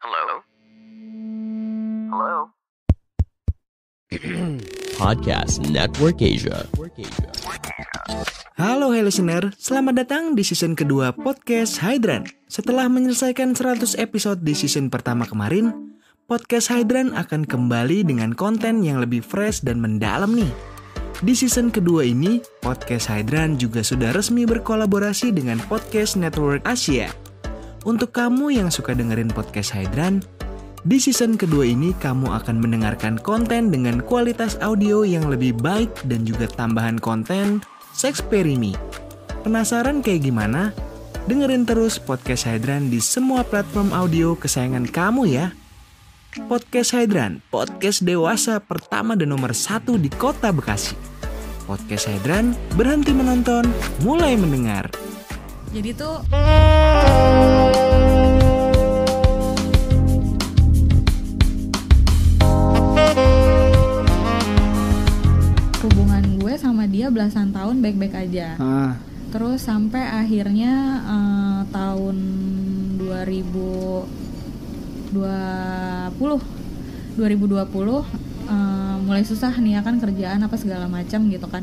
Halo? Halo? Podcast Network Asia. Halo listener, selamat datang di season kedua podcast Hydran. Setelah menyelesaikan 100 episode di season pertama kemarin, podcast Hydran akan kembali dengan konten yang lebih fresh dan mendalam nih. Di season kedua ini, podcast Hydran juga sudah resmi berkolaborasi dengan Podcast Network Asia. Untuk kamu yang suka dengerin podcast Hydran, di season kedua ini kamu akan mendengarkan konten dengan kualitas audio yang lebih baik dan juga tambahan konten Sexperimi. Penasaran kayak gimana? Dengerin terus podcast Hydran di semua platform audio kesayangan kamu ya. Podcast Hydran, podcast dewasa pertama dan nomor 1 di kota Bekasi. Podcast Hydran, berhenti menonton, mulai mendengar. Jadi tuh hubungan gue sama dia belasan tahun baik-baik aja. Terus sampai akhirnya tahun 2020 mulai susah nih ya kan, kerjaan apa segala macam gitu kan.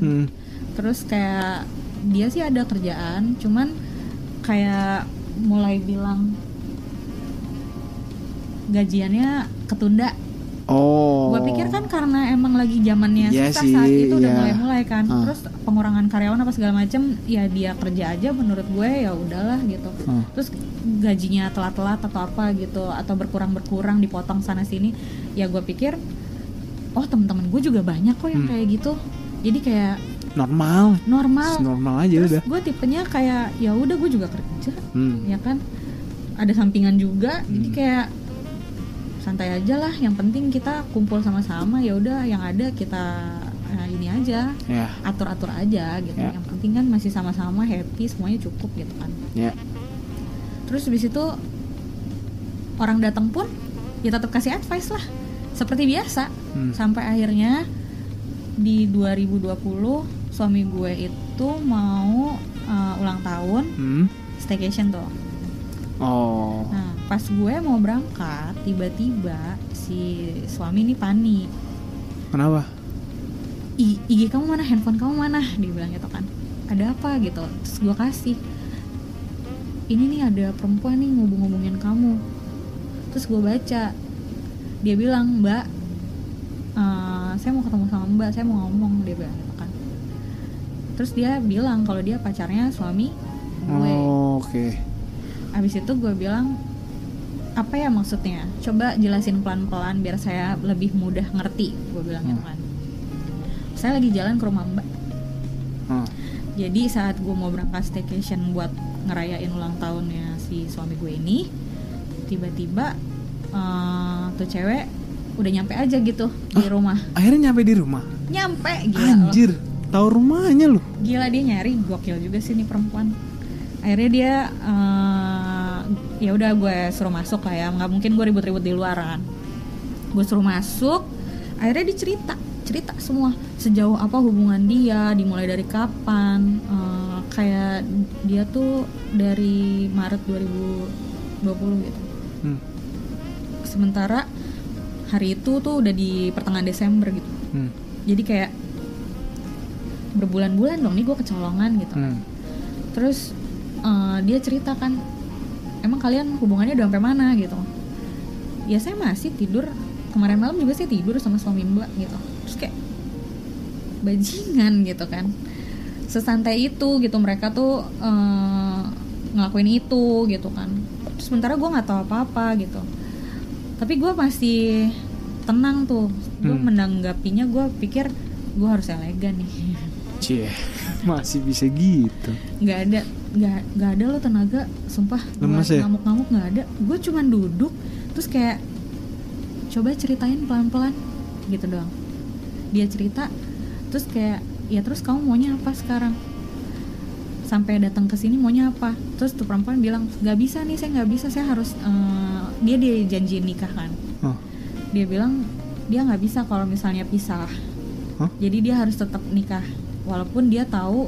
Terus kayak dia sih ada kerjaan, cuman kayak mulai bilang gajiannya ketunda. Gue pikir kan karena emang lagi zamannya susah saat itu udah mulai kan. Terus pengurangan karyawan apa segala macam, ya dia kerja aja menurut gue ya udahlah gitu. Terus gajinya telat-telat atau apa gitu, atau berkurang dipotong sana sini. Ya gue pikir oh teman-teman gue juga banyak kok yang kayak gitu. Jadi kayak normal aja. Terus udah gue tipenya kayak ya udah gue juga kerja, ya kan ada sampingan juga. Jadi kayak santai aja lah, yang penting kita kumpul sama-sama, ya udah yang ada kita ini aja, atur-atur aja gitu. Yang penting kan masih sama-sama happy, semuanya cukup gitu kan. Terus habis itu orang datang pun ya tetap kasih advice lah seperti biasa. Sampai akhirnya di 2020 suami gue itu mau ulang tahun, staycation tuh. Nah pas gue mau berangkat, tiba-tiba si suami ini panik. Kenapa? IG kamu mana, handphone kamu mana, dia bilang gitu kan. Ada apa gitu. Terus gue kasih, ini nih ada perempuan nih ngubung-ngubungin kamu. Terus gue baca, dia bilang, Mbak, saya mau ketemu sama Mbak, saya mau ngomong, dia bilang gitu kan. Terus dia bilang kalau dia pacarnya suami gue. Abis itu gue bilang, apa ya maksudnya? Coba jelasin pelan-pelan biar saya lebih mudah ngerti, gue bilang gitu kan. Saya lagi jalan ke rumah Mbak. Jadi saat gue mau berangkat staycation buat ngerayain ulang tahunnya si suami gue ini, tiba-tiba tuh cewek udah nyampe aja gitu di rumah. Akhirnya nyampe di rumah? Nyampe, gila. Anjir, tahu rumahnya lu. Gila, dia nyari, gokil juga sih nih perempuan. Akhirnya dia ya udah gue suruh masuk lah ya, nggak mungkin gue ribut-ribut di luar kan. Gue suruh masuk, akhirnya dia cerita semua sejauh apa hubungan dia, dimulai dari kapan, kayak dia tuh dari Maret 2020 gitu. Sementara hari itu tuh udah di pertengahan Desember gitu. Jadi kayak berbulan-bulan dong nih gue kecolongan gitu. Terus dia ceritakan, emang kalian hubungannya udah sampai mana gitu. Ya saya masih tidur, kemarin malam juga saya tidur sama suami Mbak gitu. Terus kayak bajingan gitu kan, sesantai itu gitu mereka tuh ngelakuin itu gitu kan. Terus sementara gue nggak tahu apa-apa gitu, tapi gue masih tenang tuh. Gue menanggapinya, gue pikir gue harus elegan nih. Masih bisa gitu. Nggak ada lo tenaga, sumpah. Lemes ya? Ngamuk-ngamuk nggak ada. Gue cuman duduk, terus kayak coba ceritain pelan-pelan gitu doang. Dia cerita, terus kayak ya terus kamu maunya apa sekarang? Sampai datang ke sini maunya apa? Terus tuh perempuan bilang, nggak bisa nih, saya nggak bisa, saya harus dia janjiin nikah kan. Dia bilang dia nggak bisa kalau misalnya pisah. Jadi dia harus tetap nikah walaupun dia tahu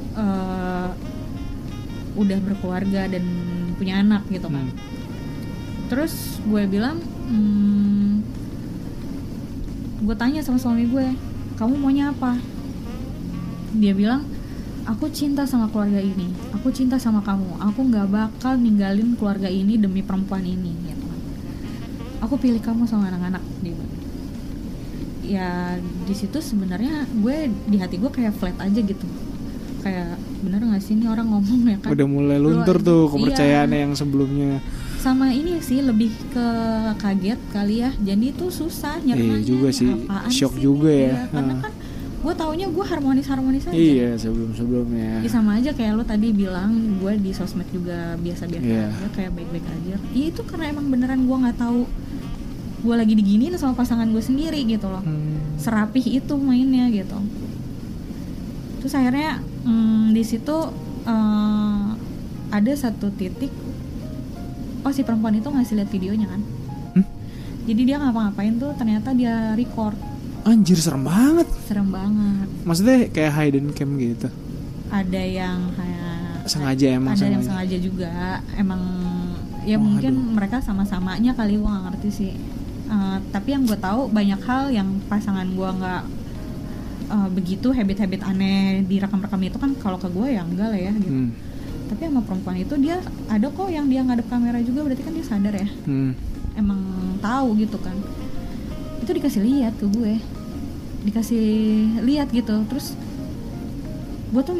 udah berkeluarga dan punya anak gitu kan. Terus gue bilang, gue tanya sama suami gue, kamu maunya apa? Dia bilang, aku cinta sama keluarga ini, aku cinta sama kamu, aku nggak bakal ninggalin keluarga ini demi perempuan ini gitu. Aku pilih kamu sama anak-anak. Dia bilang. Ya di situ sebenarnya gue di hati gue kayak flat aja gitu, kayak bener nggak sih ini orang ngomong ya kan. Udah mulai luntur tuh kepercayaannya yang sebelumnya. Sama ini sih lebih ke kaget kali ya, jadi itu susah nyernanya. Juga sih, shock juga ya. Karena kan gue taunya gue harmonis aja. Iya sebelumnya. Ya sama aja kayak lo tadi bilang, gue di sosmed juga biasa-biasa aja, kayak baik-baik aja. Ya itu karena emang beneran gue nggak tahu gue lagi diginiin sama pasangan gue sendiri gitu loh. Serapih itu mainnya gitu. Terus akhirnya di situ ada satu titik, oh si perempuan itu ngasih lihat videonya kan. Jadi dia ngapa-ngapain tuh ternyata dia record. Anjir serem banget. Serem banget. Maksudnya kayak hidden cam gitu. Ada yang kayak sengaja emang. Ada yang sengaja juga. Emang ya mungkin mereka sama-samanya kali, gue nggak ngerti sih. Tapi yang gue tahu banyak hal yang pasangan gue nggak begitu habit-habit aneh di rekam-rekam itu kan, kalau ke gue ya enggak lah ya gitu. Tapi sama perempuan itu dia ada kok yang dia ngadep kamera juga, berarti kan dia sadar ya. Emang tahu gitu kan. Itu dikasih lihat ke gue, dikasih lihat gitu. Terus gue tuh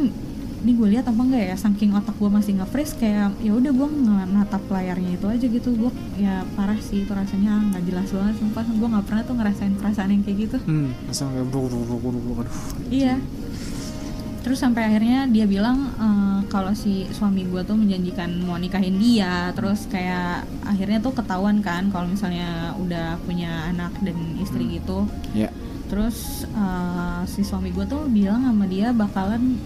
ini gue lihat apa enggak ya, saking otak gue masih nge-freeze, kayak ya udah gue natap layarnya itu aja gitu. Gue ya parah sih itu rasanya, nggak jelas banget sumpah. Gue nggak pernah tuh ngerasain perasaan yang kayak gitu. Asal kayak aduh. Iya. Terus sampai akhirnya dia bilang kalau si suami gue tuh menjanjikan mau nikahin dia. Terus kayak akhirnya tuh ketahuan kan kalau misalnya udah punya anak dan istri gitu. Yeah. Terus si suami gue tuh bilang sama dia bakalan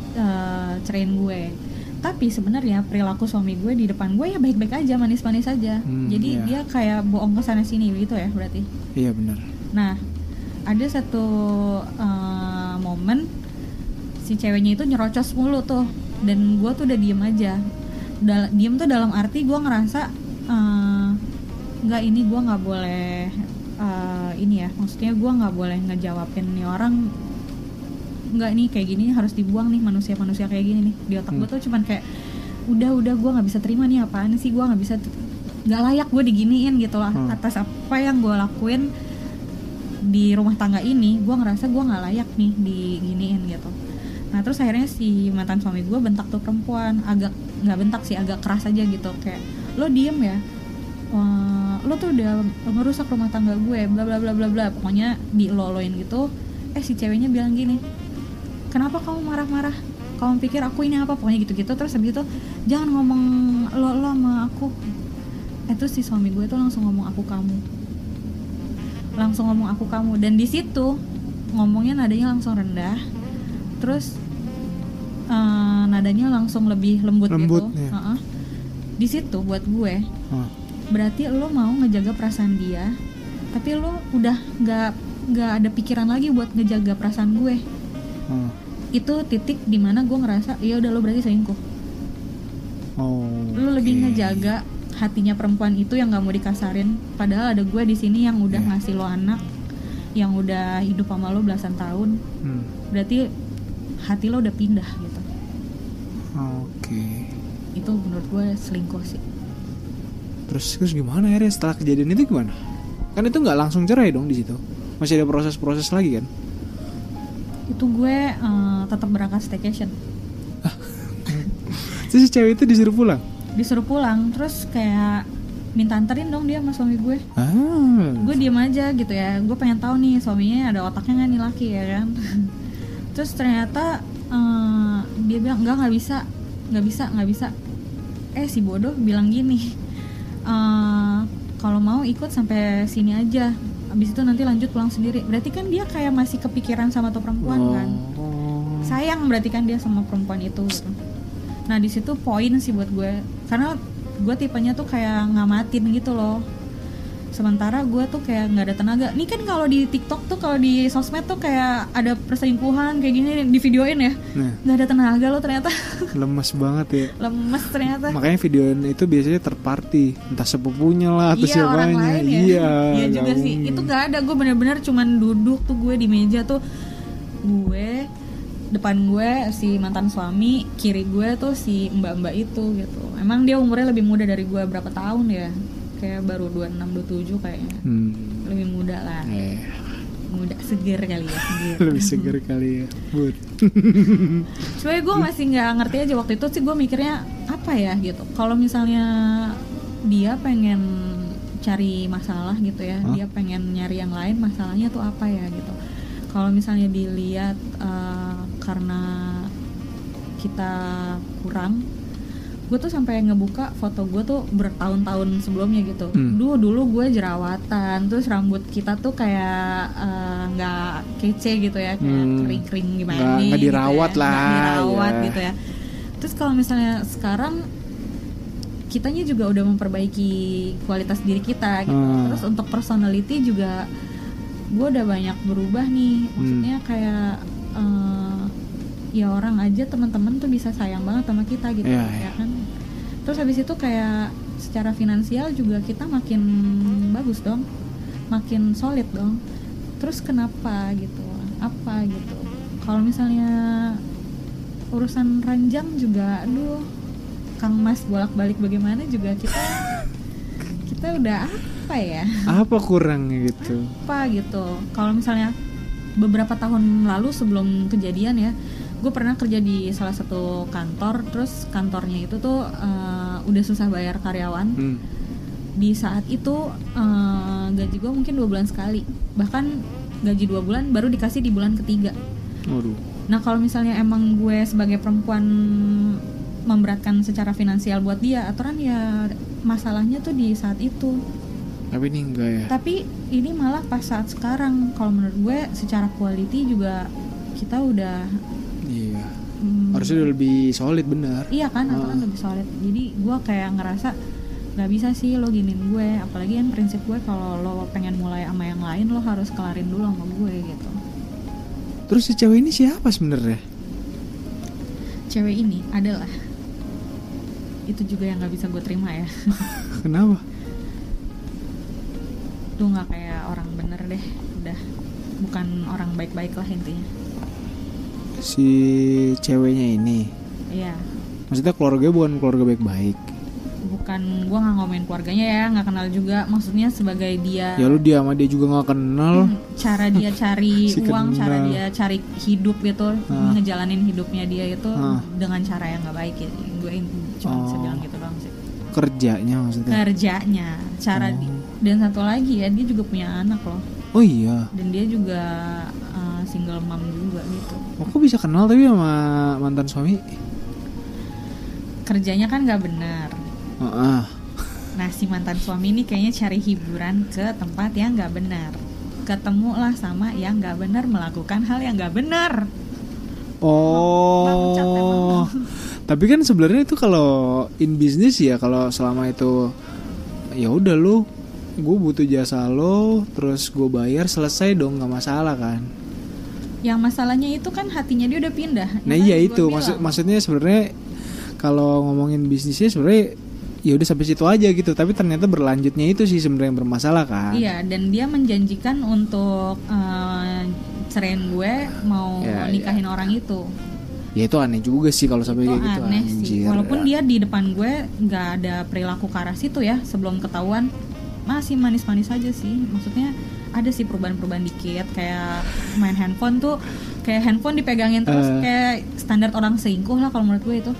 ceraiin gue. Tapi sebenarnya perilaku suami gue di depan gue ya baik-baik aja, manis-manis aja. Jadi dia kayak bohong kesana sini gitu ya berarti. Iya benar. Nah ada satu momen si ceweknya itu nyerocos mulu tuh, dan gue tuh udah diem aja. Diem tuh dalam arti gue ngerasa nggak, ini gue nggak boleh ini ya, maksudnya gue nggak boleh ngejawabin nih orang, nggak, nih kayak gini harus dibuang nih manusia kayak gini nih. Di otak gue tuh cuman kayak udah gue nggak bisa terima nih, apaan sih, gue nggak bisa, nggak layak gue diginiin gitu lah. Atas apa yang gue lakuin di rumah tangga ini, gue ngerasa gue nggak layak nih diginiin gitu. Nah terus akhirnya si mantan suami gue bentak tuh perempuan, agak nggak bentak sih, agak keras aja gitu, kayak lo diem ya, lo tuh udah ngerusak rumah tangga gue, bla bla bla bla bla, pokoknya diloloin gitu. Si ceweknya bilang gini, kenapa kamu marah-marah, kamu pikir aku ini apa, pokoknya gitu-gitu. Terus habis itu jangan ngomong lo sama aku. Terus si suami gue tuh langsung ngomong aku kamu, dan di situ ngomongnya nadanya langsung rendah, terus nadanya langsung lebih lembut gitu. Ya. Di situ buat gue berarti lo mau ngejaga perasaan dia, tapi lo udah nggak ada pikiran lagi buat ngejaga perasaan gue. Itu titik dimana gue ngerasa ya udah lo berarti selingkuh. Lo lebih ngejaga hatinya perempuan itu yang nggak mau dikasarin, padahal ada gue di sini yang udah ngasih lo anak, yang udah hidup sama lo belasan tahun. Berarti hati lo udah pindah gitu. Itu menurut gue selingkuh sih. Terus gimana akhirnya setelah kejadian itu gimana? Kan itu nggak langsung cerai dong di situ, masih ada proses lagi kan? Itu gue tetap berangkat staycation. Terus si cewek itu disuruh pulang, terus kayak minta anterin dong dia sama suami gue. Gue diem aja gitu ya, gue pengen tahu nih suaminya ada otaknya nggak nih laki ya kan. Terus ternyata dia bilang nggak bisa. Si bodoh bilang gini, kalau mau ikut sampai sini aja, abis itu nanti lanjut pulang sendiri. Berarti kan dia kayak masih kepikiran sama tuh perempuan kan. Sayang berarti kan dia sama perempuan itu gitu. Nah di situ poin sih buat gue, karena gue tipenya tuh kayak ngamatin gitu loh. sementara gue tuh kayak nggak ada tenaga. Nih kan kalau di TikTok tuh, kalau di sosmed tuh kayak ada perselingkuhan kayak gini di videoin ya, nggak ada tenaga lo ternyata. Lemes banget ya. Lemes ternyata. Makanya videoin itu biasanya third party, entah sepupunya lah atau siapanya. Orang lain ya. Iya juga sih. mungkin. Itu nggak ada, gue bener-bener cuman duduk tuh gue di meja tuh, gue depan gue si mantan suami, kiri gue tuh si mbak-mbak itu gitu. Emang dia umurnya lebih muda dari gue berapa tahun ya? Kayak baru 26-27 kayaknya. Lebih muda lah. Muda, seger kali ya, seger. Lebih seger kali ya, Bud. Sebenarnya gue masih nggak ngerti aja waktu itu sih, gue mikirnya apa ya gitu. Kalau misalnya dia pengen cari masalah gitu ya, dia pengen nyari yang lain, masalahnya tuh apa ya gitu. Kalau misalnya dilihat karena kita kurang, gue tuh sampai ngebuka foto gue tuh bertahun-tahun sebelumnya gitu. Dulu gue jerawatan, terus rambut kita tuh kayak nggak kece gitu ya, kayak kering-kering gimana nih, nggak dirawat gitu ya. lah, nggak dirawat ya. gitu ya. Terus kalau misalnya sekarang kitanya juga udah memperbaiki kualitas diri kita gitu. Terus untuk personality juga gue udah banyak berubah nih, maksudnya kayak ya orang aja teman-teman tuh bisa sayang banget sama kita gitu, ya kan. Terus habis itu kayak secara finansial juga kita makin bagus dong, makin solid dong. Terus kenapa gitu, apa gitu. Kalau misalnya urusan ranjang juga, aduh Kang Mas bolak-balik bagaimana juga kita udah apa ya? Apa kurangnya gitu? Apa gitu. Kalau misalnya beberapa tahun lalu sebelum kejadian ya, gue pernah kerja di salah satu kantor, terus kantornya itu tuh udah susah bayar karyawan. Di saat itu gaji gue mungkin 2 bulan sekali, bahkan gaji 2 bulan baru dikasih di bulan ketiga. Nah kalau misalnya emang gue sebagai perempuan memberatkan secara finansial buat dia, aturan ya masalahnya tuh di saat itu. Tapi ini enggak ya. Tapi ini malah pas saat sekarang, kalau menurut gue secara quality juga kita udah harusnya udah lebih solid, benar. Iya kan, aturan lebih solid. Jadi gue kayak ngerasa nggak bisa sih lo giniin gue, apalagi kan prinsip gue kalau lo pengen mulai sama yang lain lo harus kelarin dulu sama gue gitu. Terus si cewek ini siapa sebenarnya? Cewek ini adalah, itu juga yang nggak bisa gue terima ya. Kenapa? Lu nggak kayak orang bener deh, udah bukan orang baik-baik lah intinya. Si ceweknya ini? Iya. Maksudnya keluarganya bukan keluarga baik-baik? Bukan, gue nggak ngomongin keluarganya ya, nggak kenal juga. Maksudnya sebagai dia. Ya lu dia sama dia juga nggak kenal. Cara dia cari Si uang, kenal. cara dia cari hidup gitu, ngejalanin hidupnya dia itu dengan cara yang nggak baik ya. Gue cuma bisa bilang gitu doang sih. Kerjanya maksudnya? Kerjanya, cara dan satu lagi ya, dia juga punya anak loh. Oh iya. Dan dia juga single mom juga gitu. Kok bisa kenal tapi sama mantan suami? Kerjanya kan nggak benar. Nah si mantan suami ini kayaknya cari hiburan ke tempat yang nggak benar. Ketemulah sama yang nggak benar, melakukan hal yang nggak benar. Bangsat emang. Tapi kan sebenarnya itu kalau in business ya, kalau selama itu ya udah lu, gue butuh jasa lo, terus gue bayar, selesai dong, nggak masalah kan. Yang masalahnya itu kan hatinya dia udah pindah. Nah iya itu maksudnya sebenarnya kalau ngomongin bisnisnya sebenarnya ya udah sampai situ aja gitu, tapi ternyata berlanjutnya itu sih sebenarnya yang bermasalah kan. Iya, dan dia menjanjikan untuk ceraiin gue, mau nikahin orang itu. Ya itu aneh juga sih kalau sampai kayak gitu. Aneh sih. Walaupun dia di depan gue nggak ada perilaku ke arah situ ya, sebelum ketahuan masih manis-manis aja sih. Maksudnya ada sih perubahan-perubahan dikit, kayak main handphone tuh kayak handphone dipegangin terus, kayak standar orang selingkuh lah kalau menurut gue itu.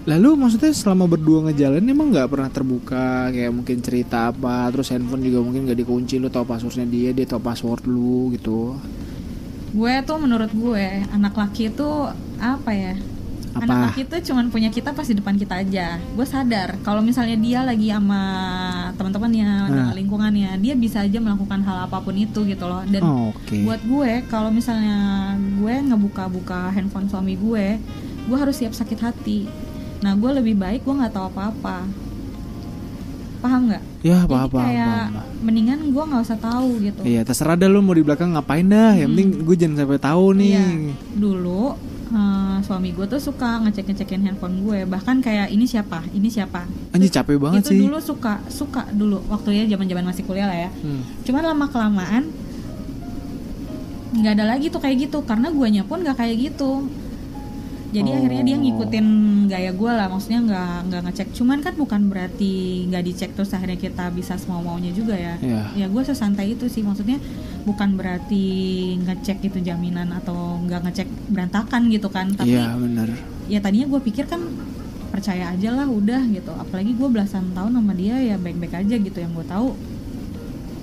Lalu maksudnya selama berdua ngejalan emang nggak pernah terbuka kayak mungkin cerita apa, terus handphone juga mungkin nggak dikunci, lu tau passwordnya dia tau password lu gitu. Gue tuh menurut gue anak laki itu apa ya? Anak laki itu cuman punya kita pas di depan kita aja. Gue sadar kalau misalnya dia lagi sama teman-temannya, lingkungannya, dia bisa aja melakukan hal apapun itu gitu loh. Dan buat gue kalau misalnya gue ngebuka-buka handphone suami gue harus siap sakit hati. Nah gue lebih baik gue nggak tahu apa-apa. Paham nggak? Ya, Jadi paham. kayak mendingan gue nggak usah tahu gitu. Iya, terserah dah lu mau di belakang ngapain dah. Yang penting gue jangan sampai tahu nih. Iya. Dulu suami gue tuh suka ngecekin handphone gue, bahkan kayak ini siapa. Anjir capek banget itu sih. dulu suka dulu waktu ya zaman masih kuliah lah ya. Cuman lama kelamaan nggak ada lagi tuh kayak gitu, karena guanya pun nggak kayak gitu. Jadi akhirnya dia ngikutin gaya gue lah, maksudnya nggak ngecek. Cuman kan bukan berarti nggak dicek terus akhirnya kita bisa semau maunya juga ya. Ya gue sesantai itu sih, maksudnya bukan berarti ngecek itu jaminan atau nggak ngecek berantakan gitu kan. Tapi iya benar. ya tadinya gue pikir kan percaya aja lah udah gitu. Apalagi gue belasan tahun sama dia ya baik-baik aja gitu, yang gue tahu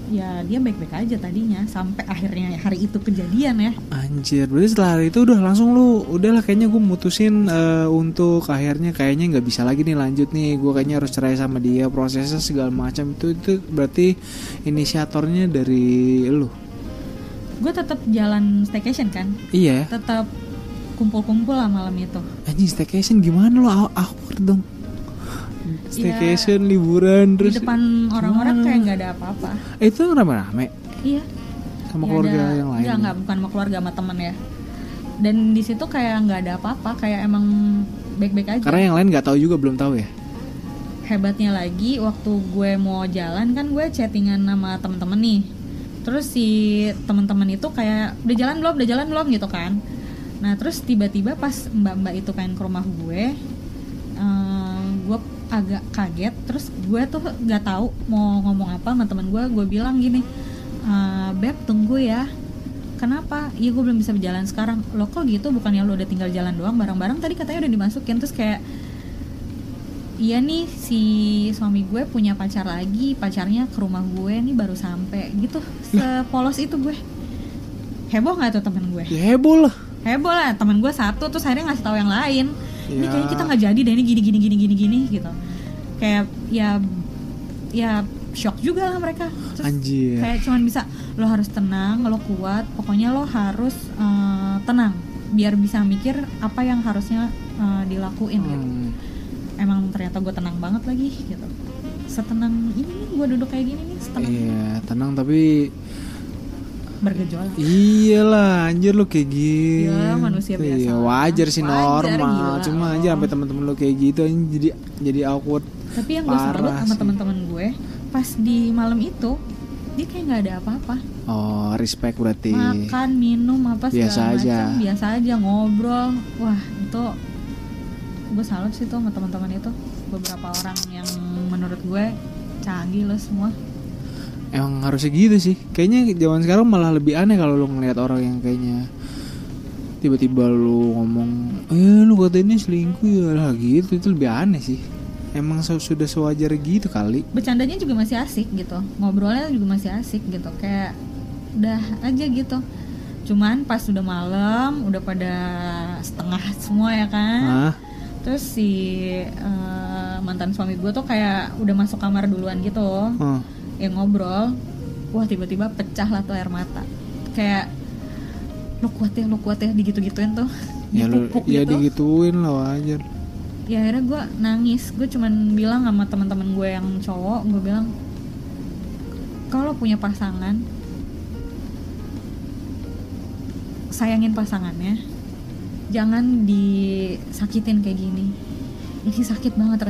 ya dia baik-baik aja tadinya sampai akhirnya hari itu kejadian ya. Anjir, berarti setelah hari itu udah langsung lu udahlah kayaknya gue mutusin untuk kayaknya nggak bisa lagi nih lanjut nih, gue kayaknya harus cerai sama dia, prosesnya segala macam itu berarti inisiatornya dari lu. Gue tetap jalan staycation kan. Iya. Tetap kumpul-kumpul lah malam itu. Anjing staycation gimana lo awkward dong. Staycation ya, liburan terus di depan orang-orang kayak nggak ada apa-apa. Itu rame-rame. Iya. Sama ya keluarga yang lain. Enggak, bukan sama keluarga, sama teman ya. Dan di situ kayak nggak ada apa-apa, kayak emang baik-baik aja. Karena yang lain nggak tahu juga, belum tahu ya. Hebatnya lagi waktu gue mau jalan kan gue chattingan sama temen-temen nih. Terus si temen-temen itu kayak udah jalan belum gitu kan. Nah terus tiba-tiba pas mbak-mbak itu pengen ke rumah gue agak kaget. Terus gue tuh nggak tahu mau ngomong apa sama temen gue bilang gini, Beb tunggu ya. Kenapa? Iya gue belum bisa berjalan sekarang. Lo kok gitu, bukannya lo udah tinggal jalan doang, barang-barang tadi katanya udah dimasukin. Terus kayak iya nih si suami gue punya pacar lagi, pacarnya ke rumah gue nih baru sampai gitu. Sepolos itu gue. Heboh nggak tuh temen gue? Ya heboh lah temen gue satu, terus akhirnya ngasih tahu yang lain. Ini kayaknya kita nggak jadi deh, ini gini gitu. Kayak ya shock juga lah mereka. Terus anjir. Kayak cuman bisa lo harus tenang, lo kuat, pokoknya lo harus tenang biar bisa mikir apa yang harusnya dilakuin gitu. Emang ternyata gue tenang banget lagi gitu. Setenang ini nih gue duduk kayak gini nih, setenang. Iya, tenang tapi bergejolak. Iyalah, anjir lu kayak gitu. Iya, manusia biasa. Iya, wajar sih, normal. Gila, cuma aja sampai teman-teman lu kayak gitu jadi awkward. Tapi yang gue salut sama teman-teman gue, pas di malam itu dia kayak nggak ada apa-apa. Oh, respect berarti. Makan, minum apa segala macam, biasa aja ngobrol. Wah, itu gue salut sih tuh sama teman-teman itu. Beberapa orang yang menurut gue canggih loh semua. Emang harusnya gitu sih. Kayaknya zaman sekarang malah lebih aneh kalau lu ngelihat orang yang kayaknya tiba-tiba lu ngomong, lu katanya selingkuh ya lah gitu. Itu lebih aneh sih. Emang sudah sewajar gitu kali. Bercandanya juga masih asik gitu, ngobrolnya juga masih asik gitu, kayak udah aja gitu. Cuman pas udah malam, udah pada setengah semua ya kan. Terus si mantan suami gue tuh kayak udah masuk kamar duluan gitu. Yang ngobrol, wah tiba-tiba pecah lah tuh air mata. Kayak lo kuat ya digituin tuh. Ya lu ya gitu. Digituin lah wajar. Ya akhirnya gue nangis. Gue cuman bilang sama teman-teman gue yang cowok, gue bilang kalau punya pasangan, sayangin pasangannya, jangan disakitin kayak gini. Ini sakit banget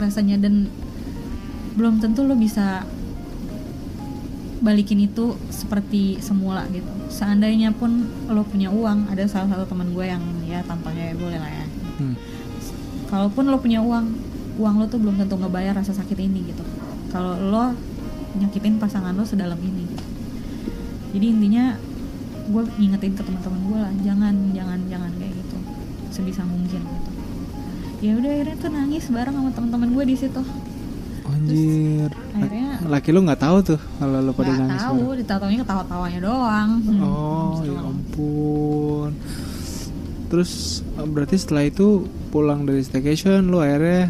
rasanya, dan belum tentu lo bisa balikin itu seperti semula gitu. Seandainya pun lo punya uang, ada salah satu teman gue yang ya tampangnya boleh lah ya. Kalaupun lo punya uang lo tuh belum tentu ngebayar rasa sakit ini gitu. Kalau lo nyakitin pasangan lo sedalam ini gitu. Jadi intinya gue ngingetin ke teman-teman gue lah, jangan kayak gitu sebisa mungkin gitu. Ya udah akhirnya tuh nangis bareng sama teman-teman gue di situ. Anjir. Akhirnya laki lu nggak tahu tuh kalau lu pada nangis. Nggak tahu, ditaunya ketawa-tawanya doang. Ya ampun. Terus berarti setelah itu pulang dari staycation lu akhirnya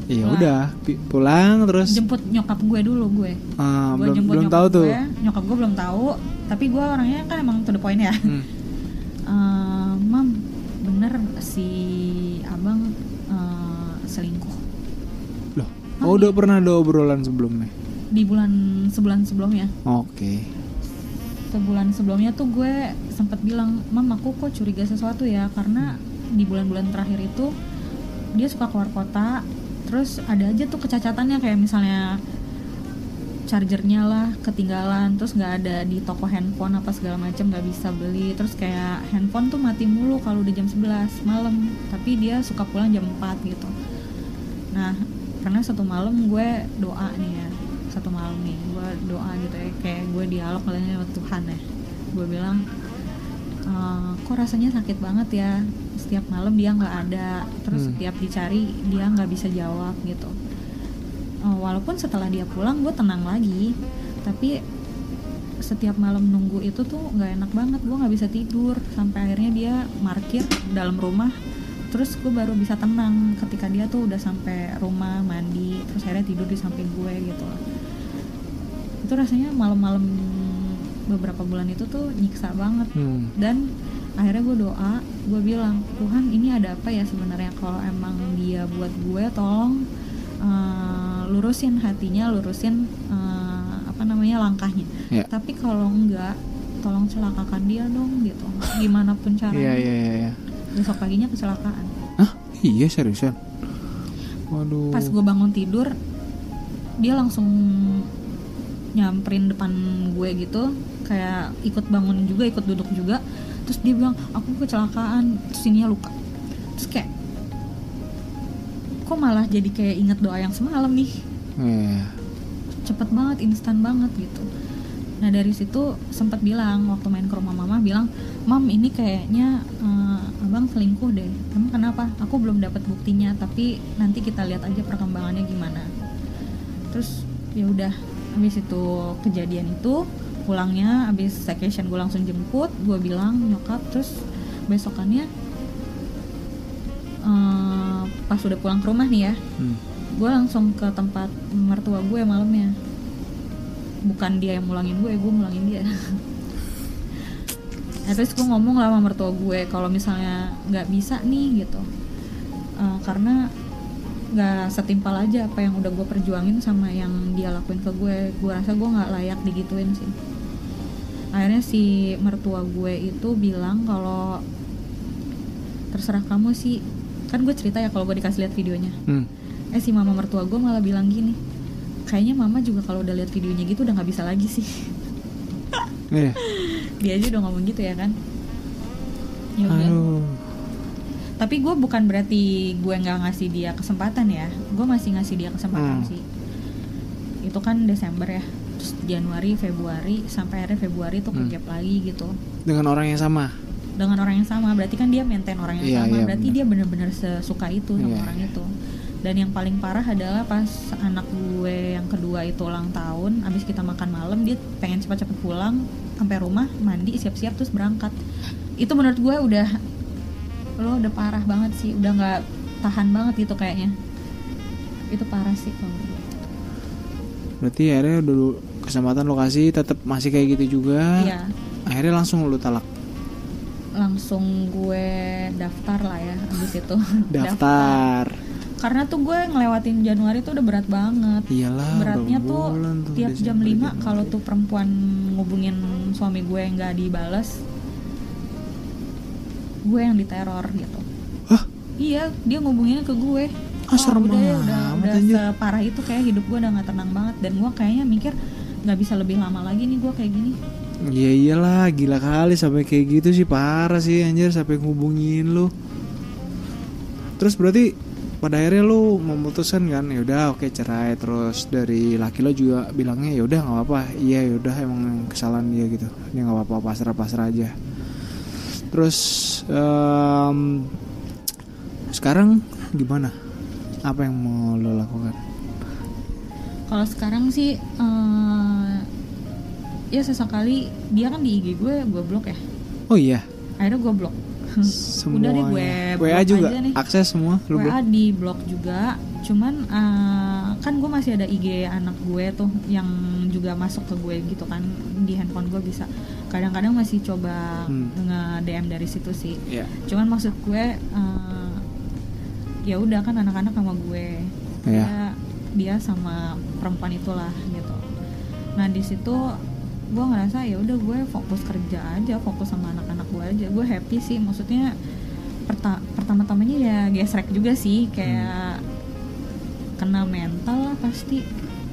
ya udah pulang terus jemput nyokap gue dulu gue. Belum tahu tuh. Nyokap gue belum tahu, tapi gue orangnya kan emang to the point ya. Mam, bener si abang selingkuh. Loh, Oh, udah pernah ada obrolan sebelumnya? Di sebulan sebelumnya. Oke. Sebulan sebelumnya tuh gue sempat bilang, Mam, aku kok curiga sesuatu ya, karena di bulan-bulan terakhir itu dia suka keluar kota, terus ada aja tuh kecacatannya, kayak misalnya chargernya lah ketinggalan, terus nggak ada di toko handphone apa segala macam, nggak bisa beli, terus kayak handphone tuh mati mulu kalau udah jam 11 malam, tapi dia suka pulang jam 4 gitu. Nah, karena satu malam gue doa nih ya, satu malam nih gue doa gitu ya, kayak gue dialog sama Tuhan ya, gue bilang kok rasanya sakit banget ya, setiap malam dia nggak ada, terus setiap dicari dia nggak bisa jawab gitu. Walaupun setelah dia pulang gue tenang lagi, tapi setiap malam nunggu itu tuh nggak enak banget, gue nggak bisa tidur sampai akhirnya dia parkir dalam rumah, terus gue baru bisa tenang ketika dia tuh udah sampai rumah mandi, terus akhirnya tidur di samping gue gitu. Itu rasanya malam-malam beberapa bulan itu tuh nyiksa banget. Dan akhirnya gue doa, gue bilang, Tuhan ini ada apa ya sebenarnya, kalau emang dia buat gue, tolong lurusin hatinya, lurusin langkahnya. Tapi kalau enggak, tolong celakakan dia dong gitu, gimana pun caranya. Besok paginya kecelakaan. Iya, seriusan? Waduh. Pas gue bangun tidur, dia langsung nyamperin depan gue gitu, kayak ikut bangun juga, ikut duduk juga. Terus dia bilang, aku kecelakaan, terus ininya luka. Terus kayak, kok malah jadi kayak inget doa yang semalam nih. Cepet banget, instan banget gitu. Nah dari situ sempat bilang, waktu main ke rumah mama, bilang, Mam, ini kayaknya abang selingkuh deh. Emang kenapa? Aku belum dapat buktinya, tapi nanti kita lihat aja perkembangannya gimana. Terus ya udah, habis itu kejadian itu, pulangnya habis vacation gue langsung jemput, gue bilang nyokap. Terus besokannya pas udah pulang ke rumah nih ya, gue langsung ke tempat mertua gue malamnya. Bukan dia yang mulangin gue mulangin dia. Terus gue ngomong lah sama mertua gue, kalau misalnya nggak bisa nih gitu, karena nggak setimpal aja apa yang udah gue perjuangin sama yang dia lakuin ke gue. Gue rasa gue nggak layak digituin sih. Akhirnya si mertua gue itu bilang kalau terserah kamu sih, kan gue cerita ya kalau gue dikasih lihat videonya. Si mama mertua gue malah bilang gini, kayaknya mama juga kalau udah lihat videonya gitu udah nggak bisa lagi sih. Dia aja udah ngomong gitu ya kan. Ya udah. Tapi gue bukan berarti gue nggak ngasih dia kesempatan ya, gue masih ngasih dia kesempatan sih. Itu kan Desember ya, terus Januari, Februari, sampai akhirnya Februari tuh ke-gap lagi gitu. Dengan orang yang sama? Dengan orang yang sama, berarti kan dia maintain orang yang sama, berarti bener. Dia benar-benar sesuka itu sama orang itu. Dan yang paling parah adalah pas anak gue yang kedua itu ulang tahun, abis kita makan malam, dia pengen cepat-cepat pulang, sampai rumah, mandi, siap-siap, terus berangkat. Itu menurut gue lo udah parah banget sih, udah nggak tahan banget gitu kayaknya. Itu parah sih kalau gue. Berarti akhirnya udah kesempatan lokasi tetap masih kayak gitu juga. Iya. Akhirnya langsung lu talak. Langsung gue daftar lah ya abis itu. Daftar. Karena tuh gue ngelewatin Januari tuh udah berat banget. Iyalah. Beratnya tuh tiap jam 5 kalau tuh perempuan ngubungin suami gue nggak dibales, gue yang diteror gitu. Hah? Iya, dia ngubunginnya ke gue. Udah separah itu, kayak hidup gue udah nggak tenang banget. Dan gue kayaknya mikir nggak bisa lebih lama lagi nih gue kayak gini. Iya iyalah, gila kali sampai kayak gitu sih, parah sih anjir, sampai ngubungin lu. Terus berarti pada akhirnya lu memutuskan kan, ya udah oke, cerai. Terus dari laki lo juga bilangnya ya udah nggak apa-apa, iya ya udah emang kesalahan dia gitu, dia nggak apa-apa, pasrah aja. Terus sekarang gimana? Apa yang mau lo lakukan? Kalau sekarang sih ya sesekali dia kan di IG gue blok ya. Oh iya. Akhirnya gue blok. Semuanya. Udah deh gue WA juga aja nih. Akses semua lu WA di blok juga. Cuman kan gue masih ada IG anak gue tuh yang juga masuk ke gue gitu kan, di handphone gue bisa. Kadang-kadang masih coba nge-DM dari situ sih. Yeah. Cuman maksud gue ya udah kan anak-anak sama gue. Ya dia sama perempuan itulah gitu. Nah di situ gue ngerasa ya udah gue fokus kerja aja, fokus sama anak-anak gue aja, gue happy sih. Maksudnya pertama-tamanya ya gesrek juga sih, kayak kena mental lah pasti.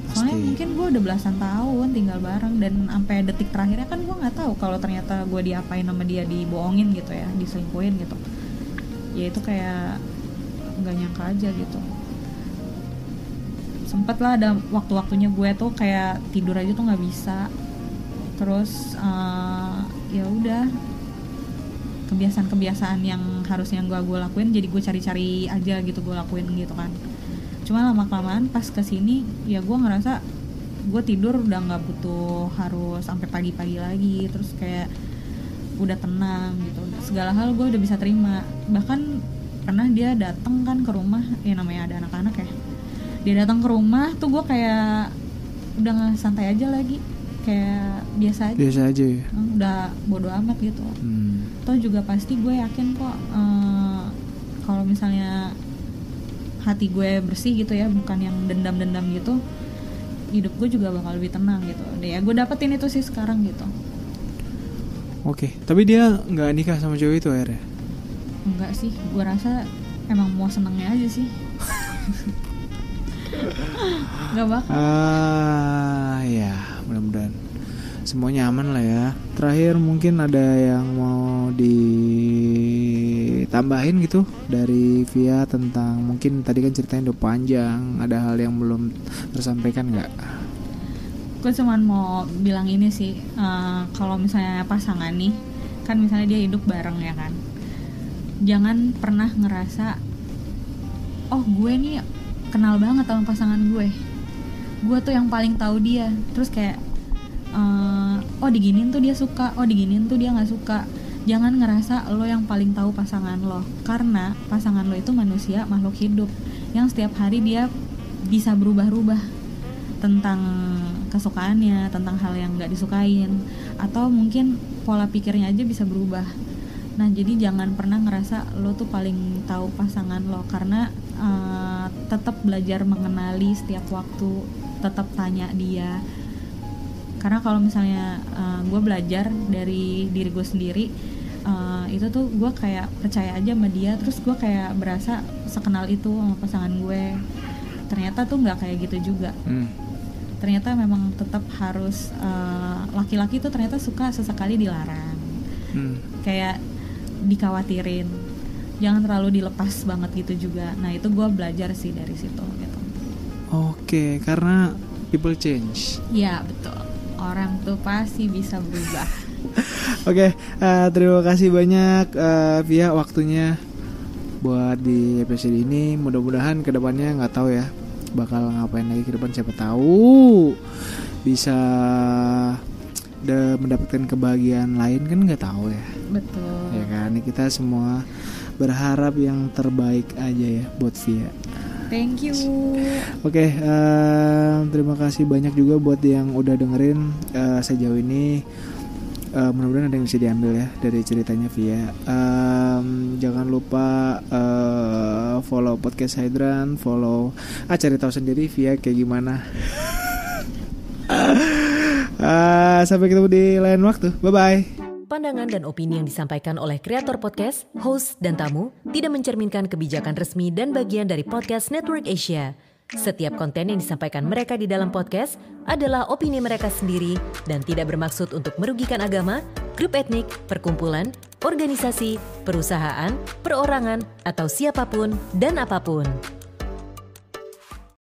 Soalnya mungkin gue udah belasan tahun tinggal bareng, dan sampai detik terakhirnya kan gue nggak tahu kalau ternyata gue diapain sama dia, dibohongin gitu ya, diselingkuhin gitu. Ya itu kayak nggak nyangka aja gitu. Sempet lah ada waktu-waktunya gue tuh kayak tidur aja tuh nggak bisa. Terus ya udah, kebiasaan-kebiasaan yang harusnya gue lakuin jadi gue cari-cari aja gitu, gue lakuin gitu kan. Cuma lama-kelamaan pas kesini ya gue ngerasa gue tidur udah nggak butuh harus sampai pagi-pagi lagi. Terus kayak udah tenang gitu, segala hal gue udah bisa terima. Bahkan pernah dia datang kan ke rumah, ya namanya ada anak-anak ya, dia datang ke rumah tuh gue kayak udah nggak santai aja lagi, kayak biasa aja ya? Udah bodo amat gitu. Toh juga pasti gue yakin kok kalau misalnya hati gue bersih gitu ya, bukan yang dendam-dendam gitu, hidup gue juga bakal lebih tenang gitu. Ya gue dapetin itu sih sekarang gitu. Oke, tapi dia nggak nikah sama cewek itu akhirnya? Enggak sih, gue rasa emang mau senengnya aja sih. Gak bakal. Ya mudah-mudahan semuanya aman lah ya. Terakhir mungkin ada yang mau ditambahin gitu dari Via tentang, mungkin tadi kan ceritanya udah panjang, ada hal yang belum tersampaikan nggak? Gue cuma mau bilang ini sih, kalau misalnya pasangan nih, kan misalnya dia hidup bareng ya kan, jangan pernah ngerasa oh gue nih kenal banget sama pasangan gue tuh yang paling tahu dia, terus kayak oh diginiin tuh dia suka, oh diginiin tuh dia nggak suka. Jangan ngerasa lo yang paling tahu pasangan lo, karena pasangan lo itu manusia, makhluk hidup yang setiap hari dia bisa berubah-ubah tentang kesukaannya, tentang hal yang nggak disukain, atau mungkin pola pikirnya aja bisa berubah. Nah jadi jangan pernah ngerasa lo tuh paling tahu pasangan lo, karena tetap belajar mengenali setiap waktu, tetap tanya dia. Karena kalau misalnya gue belajar dari diri gue sendiri, itu tuh gue kayak percaya aja sama dia, terus gue kayak berasa sekenal itu sama pasangan gue. Ternyata tuh nggak kayak gitu juga. Ternyata memang tetap harus laki-laki tuh ternyata suka sesekali dilarang, kayak dikhawatirin, jangan terlalu dilepas banget gitu juga. Nah itu gue belajar sih dari situ gitu. Oke, karena people change. Ya betul, orang tuh pasti bisa berubah. Oke, terima kasih banyak Via waktunya buat di episode ini. Mudah-mudahan kedepannya nggak tahu ya bakal ngapain lagi ke depan, siapa tahu bisa mendapatkan kebahagiaan lain, kan nggak tahu ya. Betul. Ya kan, kita semua berharap yang terbaik aja ya buat Via. Thank you. Oke, terima kasih banyak juga buat yang udah dengerin sejauh ini. Mudah-mudahan ada yang bisa diambil ya dari ceritanya Via. Jangan lupa follow podcast Hydran, follow cari tahu sendiri Via kayak gimana. Sampai ketemu di lain waktu. Bye bye. Pandangan dan opini yang disampaikan oleh kreator podcast, host, dan tamu tidak mencerminkan kebijakan resmi dan bagian dari Podcast Network Asia. Setiap konten yang disampaikan mereka di dalam podcast adalah opini mereka sendiri dan tidak bermaksud untuk merugikan agama, grup etnik, perkumpulan, organisasi, perusahaan, perorangan, atau siapapun dan apapun.